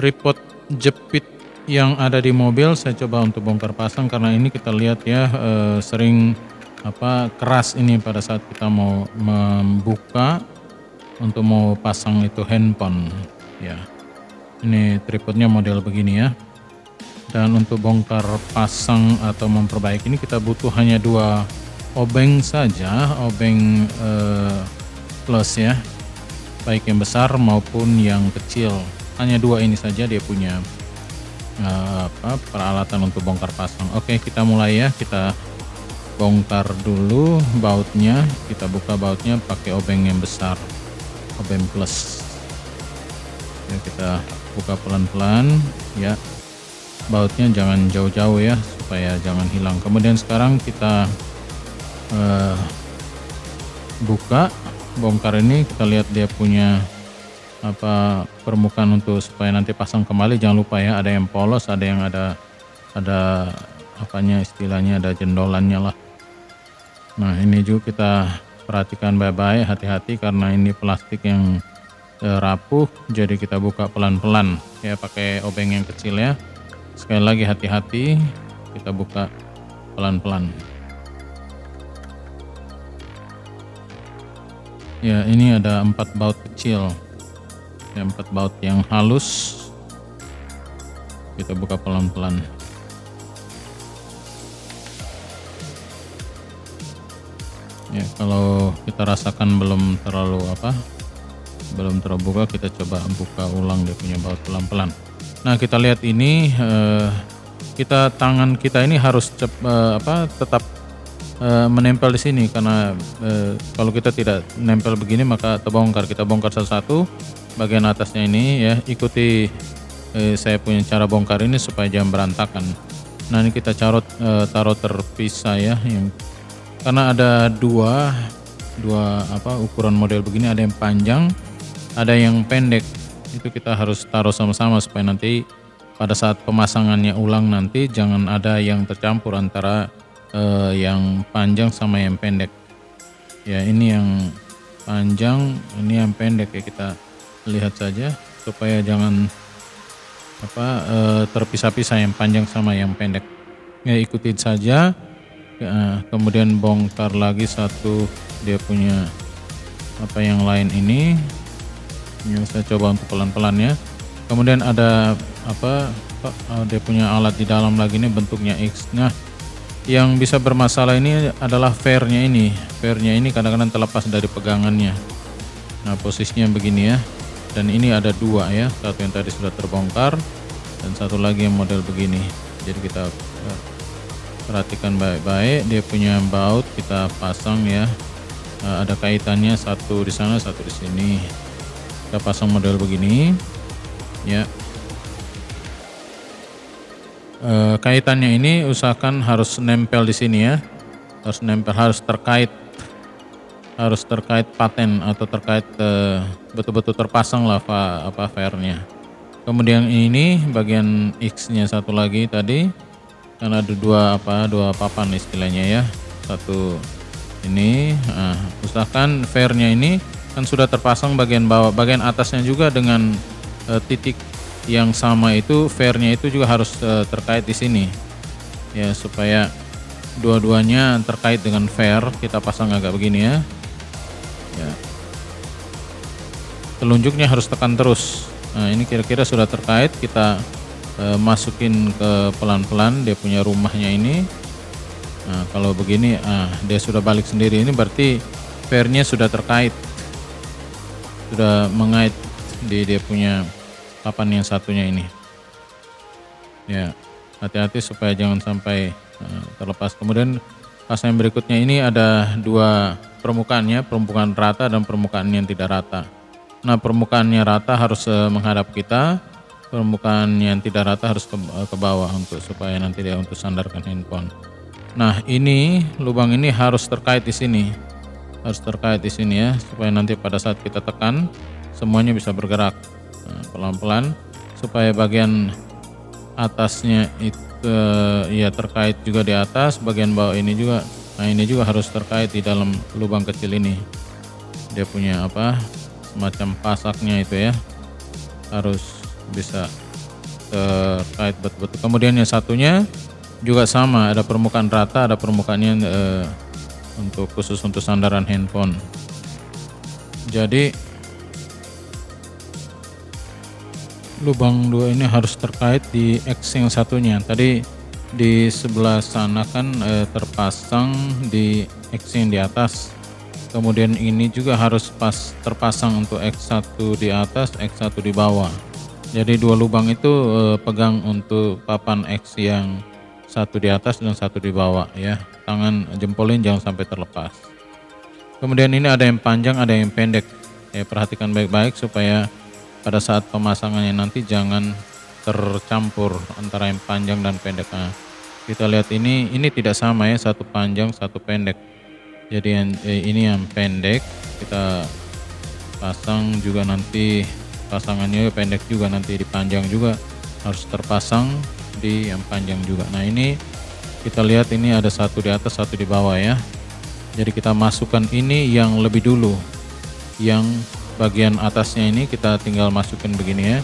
tripod jepit yang ada di mobil saya coba untuk bongkar pasang, karena ini kita lihat ya sering keras ini pada saat kita mau membuka untuk mau pasang itu handphone ya. Ini tripodnya model begini ya. Dan untuk bongkar pasang atau memperbaiki ini kita butuh hanya 2 obeng saja, obeng plus ya, baik yang besar maupun yang kecil. Hanya 2 ini saja dia punya peralatan untuk bongkar pasang. Oke, kita mulai ya. Kita bongkar dulu bautnya, kita buka bautnya pakai obeng yang besar, obeng plus ya. Kita buka pelan-pelan ya, bautnya jangan jauh-jauh ya supaya jangan hilang. Kemudian sekarang kita buka, bongkar ini, kita lihat dia punya permukaan untuk supaya nanti pasang kembali. Jangan lupa ya, ada yang polos, ada yang ada istilahnya ada jendolannya lah. Nah, ini juga kita perhatikan baik-baik, hati-hati karena ini plastik yang rapuh, jadi kita buka pelan-pelan ya pakai obeng yang kecil ya. Sekali lagi hati-hati, kita buka pelan-pelan. Ya, ini ada 4 baut kecil. Ya, 4 baut yang halus. Kita buka pelan-pelan. Ya, kalau kita rasakan belum terlalu terbuka, kita coba buka ulang dia punya baut pelan-pelan. Nah, kita lihat ini tangan kita ini harus tetap menempel di sini, karena kalau kita tidak nempel begini maka terbongkar. Kita bongkar satu-satu bagian atasnya ini ya. Ikuti saya punya cara bongkar ini supaya jangan berantakan. Nah, ini kita taruh terpisah ya, karena ada dua ukuran model begini, ada yang panjang, ada yang pendek. Itu kita harus taruh sama-sama supaya nanti pada saat pemasangannya ulang nanti jangan ada yang tercampur antara yang panjang sama yang pendek. Ya, ini yang panjang, ini yang pendek ya, kita lihat saja supaya jangan terpisah-pisah yang panjang sama yang pendek. Ya, ikutin saja. Kemudian bongkar lagi satu dia punya yang lain ini. Saya coba untuk pelan-pelan ya. Kemudian ada dia punya alat di dalam lagi, ini bentuknya X. Nah, yang bisa bermasalah ini adalah fairnya ini. Fairnya ini kadang-kadang terlepas dari pegangannya. Nah, posisinya begini ya. Dan ini ada 2 ya, satu yang tadi sudah terbongkar dan satu lagi yang model begini. Jadi kita perhatikan baik-baik, dia punya baut kita pasang ya. Ada kaitannya, satu di sana, satu di sini. Kita pasang model begini ya. Kaitannya ini usahakan harus nempel di sini ya. Harus nempel, harus terkait paten atau terkait betul-betul terpasang lah fairnya. Kemudian ini bagian X-nya satu lagi tadi, karena ada dua papan istilahnya ya. Satu ini, usahakan fairnya ini kan sudah terpasang bagian bawah, bagian atasnya juga dengan titik yang sama itu, fairnya itu juga harus terkait di sini ya, supaya dua-duanya terkait dengan fair. Kita pasang agak begini ya. Telunjuknya harus tekan terus. Nah, ini kira-kira sudah terkait. Kita masukin ke pelan-pelan dia punya rumahnya ini. Nah, kalau begini dia sudah balik sendiri, ini berarti fairnya sudah terkait, sudah mengait di dia punya papan yang satunya ini ya. Hati-hati supaya jangan sampai terlepas. Kemudian pasang yang berikutnya ini ada 2 permukaannya, permukaan rata dan permukaan yang tidak rata. Nah, permukaannya rata harus menghadap kita, permukaan yang tidak rata harus ke bawah supaya nanti dia untuk sandarkan handphone. Nah, ini lubang ini harus terkait di sini, ya, supaya nanti pada saat kita tekan semuanya bisa bergerak. Nah, pelan-pelan supaya bagian atasnya itu ya terkait juga di atas, bagian bawah ini juga. Nah, ini juga harus terkait di dalam lubang kecil ini. Dia punya semacam pasaknya itu ya, harus bisa terkait betul-betul. Kemudian yang satunya juga sama, ada permukaan rata, ada permukaannya untuk khusus untuk sandaran handphone. Jadi lubang 2 ini harus terkait di X yang satunya. Tadi di sebelah sana kan terpasang di X yang di atas. Kemudian ini juga harus terpasang untuk X1 di atas, X1 di bawah. Jadi 2 lubang itu pegang untuk papan X yang satu di atas dan satu di bawah ya. Tangan jempolin jangan sampai terlepas. Kemudian ini ada yang panjang, ada yang pendek. Ya, perhatikan baik-baik supaya pada saat pemasangannya nanti jangan tercampur antara yang panjang dan pendek. Nah, kita lihat ini tidak sama ya, satu panjang satu pendek. Jadi yang ini yang pendek kita pasang juga, nanti pasangannya pendek juga, nanti dipanjang juga harus terpasang di yang panjang juga. Nah ini kita lihat ini ada satu di atas satu di bawah ya. Jadi kita masukkan ini yang lebih dulu, yang bagian atasnya ini kita tinggal masukin begini ya.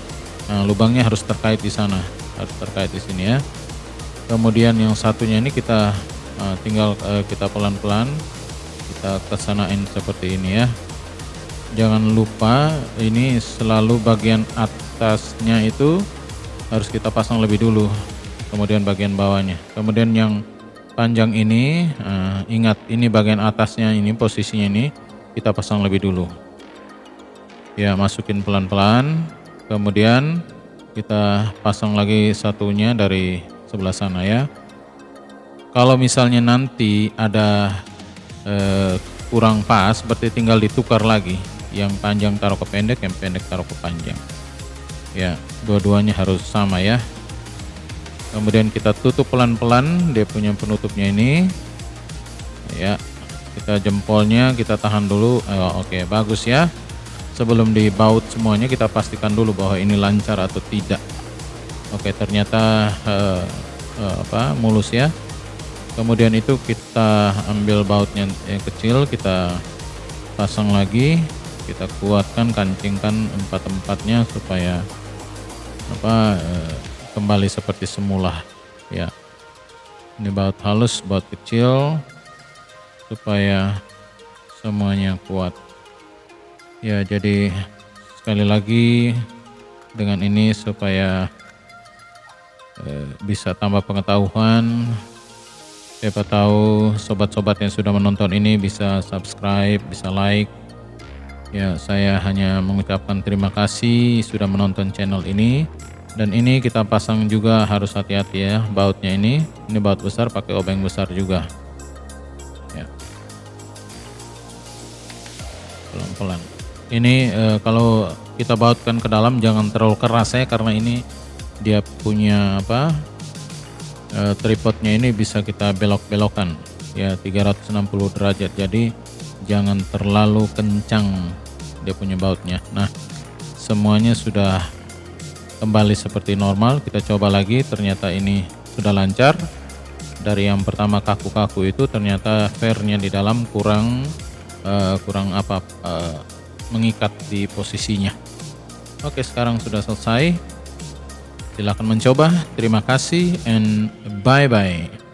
Nah, lubangnya harus terkait di sana, harus terkait di sini ya. Kemudian yang satunya ini kita tinggal kita pelan-pelan kita kesanain seperti ini ya. Jangan lupa ini selalu bagian atasnya itu harus kita pasang lebih dulu, kemudian bagian bawahnya. Kemudian yang panjang ini ingat ini bagian atasnya ini posisinya ini kita pasang lebih dulu ya, masukin pelan-pelan, kemudian kita pasang lagi satunya dari sebelah sana ya. Kalau misalnya nanti ada kurang pas, berarti tinggal ditukar lagi, yang panjang taruh ke pendek, yang pendek taruh ke panjang ya, dua-duanya harus sama ya. Kemudian kita tutup pelan-pelan dia punya penutupnya ini ya, kita jempolnya kita tahan dulu. Oke, bagus ya. Sebelum dibaut semuanya kita pastikan dulu bahwa ini lancar atau tidak. Oke, ternyata mulus ya. Kemudian itu kita ambil bautnya yang kecil, kita pasang lagi, kita kuatkan, kancingkan empat-empatnya supaya kembali seperti semula ya. Ini baut halus, baut kecil supaya semuanya kuat ya. Jadi sekali lagi dengan ini supaya bisa tambah pengetahuan. Siapa tahu sobat-sobat yang sudah menonton ini bisa subscribe, bisa like. Ya, saya hanya mengucapkan terima kasih sudah menonton channel ini. Dan ini kita pasang juga harus hati-hati ya, bautnya ini baut besar, pakai obeng besar juga. Ya. Pelan-pelan. Ini kalau kita bautkan ke dalam jangan terlalu keras ya, karena ini dia punya tripodnya ini bisa kita belok-belokkan ya 360 derajat, jadi jangan terlalu kencang dia punya bautnya. Nah, semuanya sudah kembali seperti normal. Kita coba lagi, ternyata ini sudah lancar. Dari yang pertama kaku-kaku itu ternyata fairnya di dalam kurang mengikat di posisinya. Oke, sekarang sudah selesai. Silakan mencoba. Terima kasih and bye-bye.